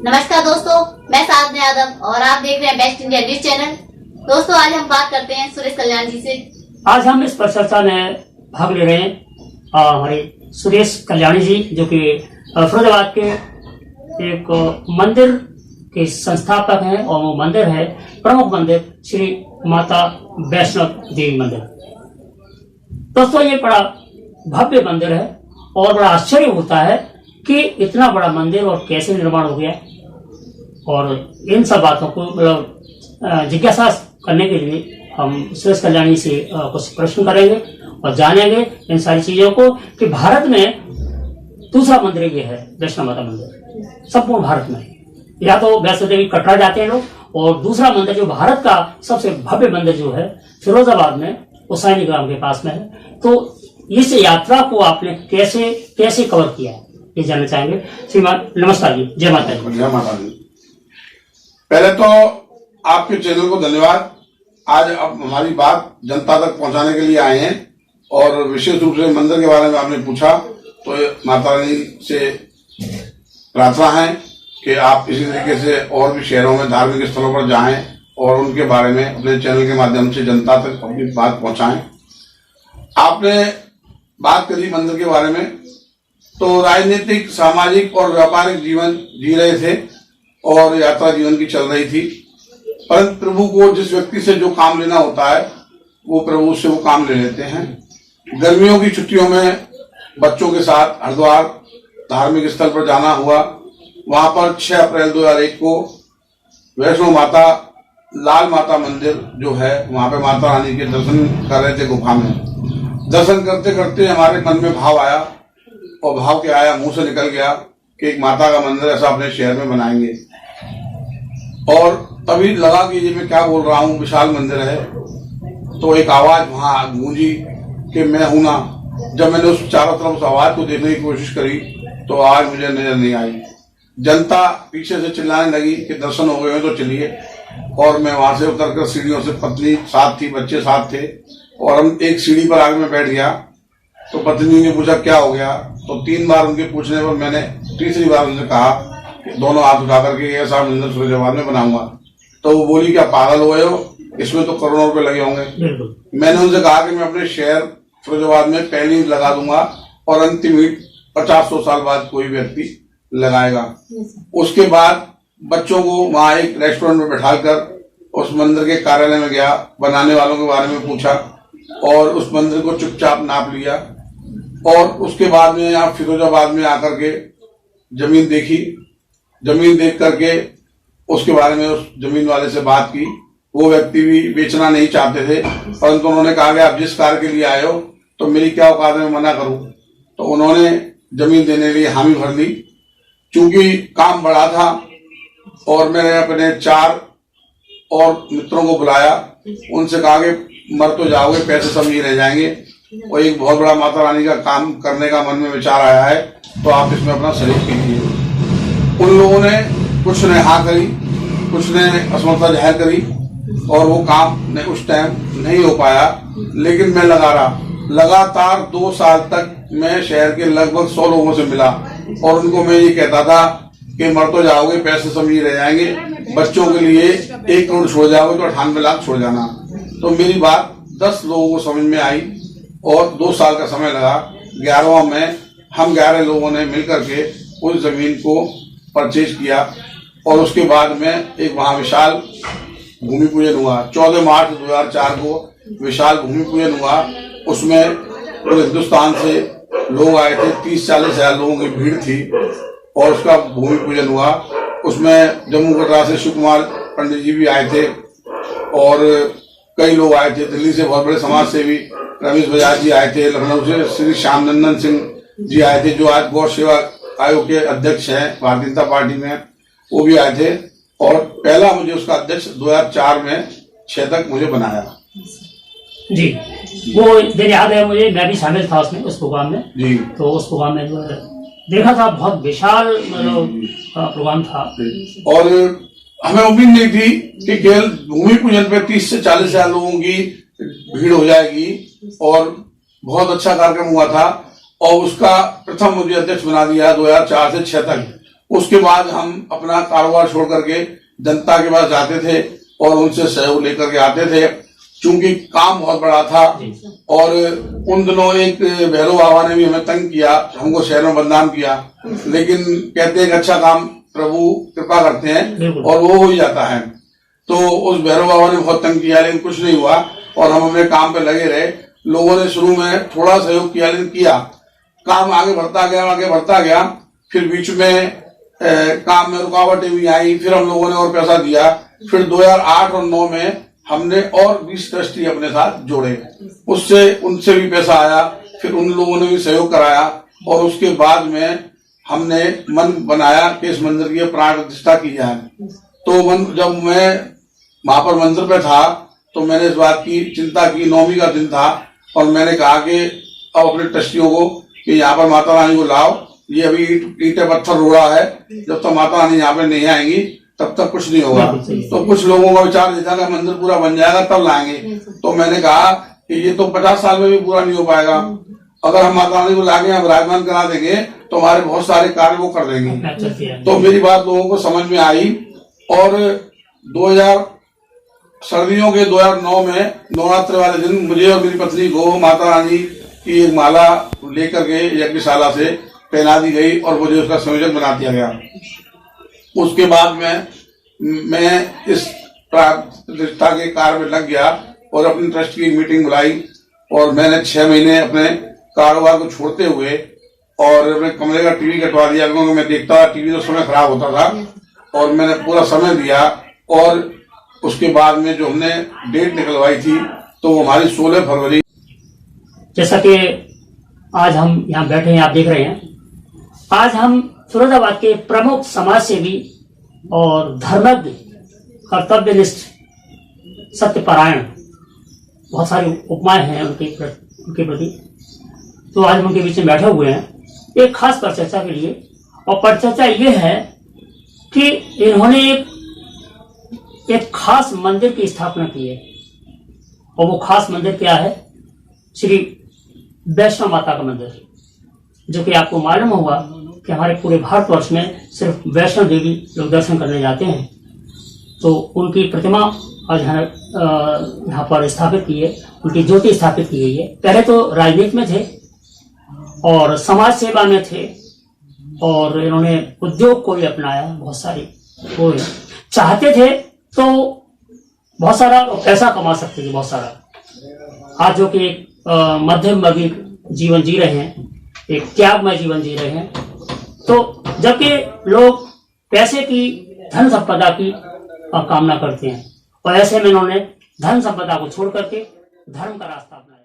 नमस्कार दोस्तों, मैं साधना यादव और आप देख रहे हैं बेस्ट इंडिया न्यूज चैनल। दोस्तों, आज हम बात करते हैं सुरेश कल्याण जी से। आज हम इस परिचर्चा में भाग ले रहे हैं हमारे सुरेश कल्याणी जी, जो कि फिरोजाबाद के एक मंदिर के संस्थापक हैं और वो मंदिर है प्रमुख मंदिर श्री माता वैष्णव देवी मंदिर। दोस्तों, ये बड़ा भव्य मंदिर है और बड़ा आश्चर्य होता है कि इतना बड़ा मंदिर और कैसे निर्माण हो गया, और इन सब बातों को मतलब जिज्ञासा करने के लिए हम सुरेश कल्याणी से कुछ प्रश्न करेंगे और जानेंगे इन सारी चीजों को कि भारत में दूसरा मंदिर ये है वैष्णो माता मंदिर संपूर्ण भारत में। या तो वैष्णो देवी कटरा जाते हैं लोग, और दूसरा मंदिर जो भारत का सबसे भव्य मंदिर जो है फिरोजाबाद में उसानी ग्राम के पास में है। तो इस यात्रा को आपने कैसे कैसे कवर किया ये जानना चाहेंगे। श्रीमान नमस्कार जी, जय माता दी। जय माता दी। पहले तो आपके चैनल को धन्यवाद। आज अब हमारी बात जनता तक पहुंचाने के लिए आए हैं, और विशेष रूप से मंदिर के बारे में आपने पूछा, तो माता रानी से प्रार्थना है कि आप इसी तरीके से और भी शहरों में धार्मिक स्थलों पर जाएं और उनके बारे में अपने चैनल के माध्यम से जनता तक अपनी बात पहुंचाएं। आपने बात करी मंदिर के बारे में, तो राजनीतिक, सामाजिक और व्यापारिक जीवन जी रहे थे और यात्रा जीवन की चल रही थी, परंतु प्रभु को जिस व्यक्ति से जो काम लेना होता है वो प्रभु से वो काम ले लेते हैं। गर्मियों की छुट्टियों में बच्चों के साथ हरिद्वार धार्मिक स्थल पर जाना हुआ। वहां पर 6 अप्रैल 2001 को वैष्णो माता लाल माता मंदिर जो है वहां पे माता रानी के दर्शन कर रहे थे गुफा में। दर्शन करते करते हमारे मन में भाव आया, और भाव क्या आया, मुंह से निकल गया कि एक माता का मंदिर ऐसा अपने शहर में बनाएंगे। और तभी लगा कि ये मैं क्या बोल रहा हूँ, विशाल मंदिर है। तो एक आवाज वहां गूंजी कि मैं हूं ना। जब मैंने उस चारों तरफ उस आवाज को देखने की कोशिश करी तो आवाज मुझे नजर नहीं आई। जनता पीछे से चिल्लाने लगी कि दर्शन हो गए तो चलिए। और मैं वहां से उतरकर सीढ़ियों से, पत्नी साथ थी, बच्चे साथ थे, और हम एक सीढ़ी पर आगे में बैठ गया। तो पत्नी ने पूछा क्या हो गया, तो 3 बार उनके पूछने पर मैंने तीसरी बार उनसे कहा कि दोनों हाथ उठा करके ऐसा मंदिर फिरोजाबाद में बनाऊंगा। तो वो बोली क्या पागल हो गए हो, इसमें तो करोड़ों रुपए लगे होंगे। मैंने उनसे कहा कि मैं अपने शहर फिरोजाबाद में पहली लगा दूंगा और अंतिम ईंट 50-100 साल बाद कोई व्यक्ति लगाएगा। उसके बाद बच्चों को वहां एक रेस्टोरेंट में बैठाकर उस मंदिर के कार्यालय में गया, बनाने वालों के बारे में पूछा और उस मंदिर को चुपचाप नाप लिया। और उसके बाद में यहाँ फिरोजाबाद में आकर के जमीन देखी। जमीन देख करके उसके बारे में उस जमीन वाले से बात की। वो व्यक्ति भी बेचना नहीं चाहते थे, परंतु उन्होंने कहा कि आप जिस कार्य के लिए आए हो तो मेरी क्या औकात में मना करूं। तो उन्होंने जमीन देने के लिए हामी भर ली। चूंकि काम बड़ा था और मैंने अपने 4 और मित्रों को बुलाया, उनसे कहा कि मर तो जाओगे, पैसे सब ही रह जाएंगे, और एक बहुत बड़ा माता रानी का काम करने का मन में विचार आया है, तो आप इसमें अपना सहयोग कीजिए। उन लोगों ने कुछ ने हाँ करी, कुछ ने असमर्थता जाहिर करी, और वो काम ने उस टाइम नहीं हो पाया। लेकिन मैं लगा रहा, लगातार 2 साल तक मैं शहर के लगभग 100 लोगों से मिला, और उनको मैं ये कहता था कि मर तो जाओगे, पैसे सब ही रह जाएंगे, बच्चों के लिए 1 करोड़ छोड़ जाओगे तो 98 लाख छोड़ जाना। तो मेरी बात 10 लोगों को समझ में आई और 2 साल का समय लगा। 11वां में हम 11 लोगों ने मिलकर के उस जमीन को परचेज किया, और उसके बाद में एक वहां विशाल भूमि पूजन हुआ। 14 मार्च 2004 को विशाल भूमि पूजन हुआ। उसमें पूरे हिंदुस्तान से लोग आए थे, 30-40 हजार लोगों की भीड़ थी, और उसका भूमि पूजन हुआ। उसमें जम्मू कटरा से शिव कुमार पंडित जी भी आए थे, और कई लोग आए थे। दिल्ली से बहुत बड़े समाज सेवी रमेश बजाज जी आए थे। लखनऊ से श्री श्याम नंदन सिंह जी आए थे, जो आज गौ सेवा आयोग के अध्यक्ष हैं भारतीय जनता पार्टी में, वो भी आए थे। और पहला मुझे उसका अध्यक्ष 2004 में 6 तक मुझे बनाया जी। वो दिन याद है मुझे, मैं भी शामिल था उसमें, उस प्रोग्राम में जी। तो उस प्रोग्राम में जो देखा था, बहुत विशाल प्रोग्राम था। और हमें उम्मीद नहीं थी कि केवल भूमि पूजन पे 30 से 40 हजार लोगों की भीड़ हो जाएगी, और बहुत अच्छा कार्यक्रम हुआ था। और उसका प्रथम मुझे अध्यक्ष बना दिया 2004 से 6 तक। उसके बाद हम अपना कारोबार छोड़ करके जनता के पास जाते थे और उनसे सहयोग लेकर के आते थे, क्योंकि काम बहुत बड़ा था। और उन दिनों एक भैरव बाबा ने भी हमें तंग किया, हमको शहर में बदनाम किया, लेकिन कहते हैं कि अच्छा काम प्रभु कृपा करते हैं और वो हो ही जाता है। तो उस भैरव बाबा ने बहुत तंग किया, लेकिन कुछ नहीं हुआ और हम अपने काम पे लगे रहे। लोगों ने शुरू में थोड़ा सहयोग किया, लेकिन किया, काम आगे बढ़ता गया। फिर बीच में काम में रुकावटें भी आई, फिर हम लोगों ने और पैसा दिया। फिर 2008 और 2009 में हमने और 20 ट्रस्टी अपने साथ जोड़े, उनसे भी पैसा आया, फिर उन लोगों ने भी सहयोग कराया। और उसके बाद में हमने मन बनाया कि इस मंदिर की प्राण प्रतिष्ठा की जाए। तो जब मैं वहां पर मंदिर पे था तो मैंने इस बात की चिंता की, 9वीं का दिन था, और मैंने कहा कि अब अपने ट्रस्टियों को कि यहाँ पर माता रानी को लाओ, ये अभी ईंटें पत्थर रोड़ा है, जब तक माता रानी यहाँ पे नहीं आएंगी तब तक कुछ नहीं होगा। तो कुछ लोगों का विचार था कि मंदिर पूरा बन जाएगा तब लाएंगे। तो मैंने कहा कि ये तो 50 साल में भी पूरा नहीं हो पाएगा, अगर हम माता रानी को लाके यहाँ विराजमान करा देंगे तो हमारे बहुत सारे कार्य वो कर देंगे। तो मेरी बात लोगों को समझ में आई और सर्दियों के 2009 में नवरात्र वाले दिन मुझे और मेरी पत्नी को माता रानी की एक माला लेकर के यज्ञशाला से पहना दी गई और मुझे उसका संयोजक बना दिया गया। उसके बाद में मैं इस प्रतिष्ठा के कार्य में लग गया और अपनी ट्रस्ट की मीटिंग बुलाई और मैंने 6 महीने अपने कारोबार को छोड़ते हुए और अपने कमरे का टीवी कटवा दिया, क्योंकि मैं देखता था टीवी तो समय खराब होता था, और मैंने पूरा समय दिया। और उसके बाद में जो हमने डेट निकलवाई थी तो वो हमारी 16 फरवरी। जैसा कि आज हम यहाँ बैठे हैं, आप देख रहे हैं, आज हम फिरोजाबाद के प्रमुख समाज सेवी और धर्मज्ञ, कर्तव्यनिष्ठ, सत्यपरायण, बहुत सारी उपमाएं हैं उनके प्रति, तो आज हम उनके बीच में बैठे हुए हैं एक खास परिचर्चा के लिए। और परिचर्चा ये है कि इन्होंने एक खास मंदिर की स्थापना की है, और वो खास मंदिर क्या है? श्री वैष्णो माता का मंदिर, जो कि आपको मालूम होगा कि हमारे पूरे भारतवर्ष में सिर्फ वैष्णो देवी लोग दर्शन करने जाते हैं। तो उनकी प्रतिमा आज यहाँ पर स्थापित की है, उनकी ज्योति स्थापित की गई है। पहले तो राजनीति में थे और समाज सेवा में थे, और इन्होंने उद्योग को भी अपनाया, बहुत सारी वो चाहते थे तो बहुत सारा पैसा कमा सकते थे, बहुत सारा। आज जो कि एक मध्यम वर्गीय जीवन जी रहे हैं, एक त्यागमय जीवन जी रहे हैं, तो जबकि लोग पैसे की, धन संपदा की कामना करते हैं, और ऐसे में इन्होंने धन संपदा को छोड़ करके धर्म का रास्ता अपनाया।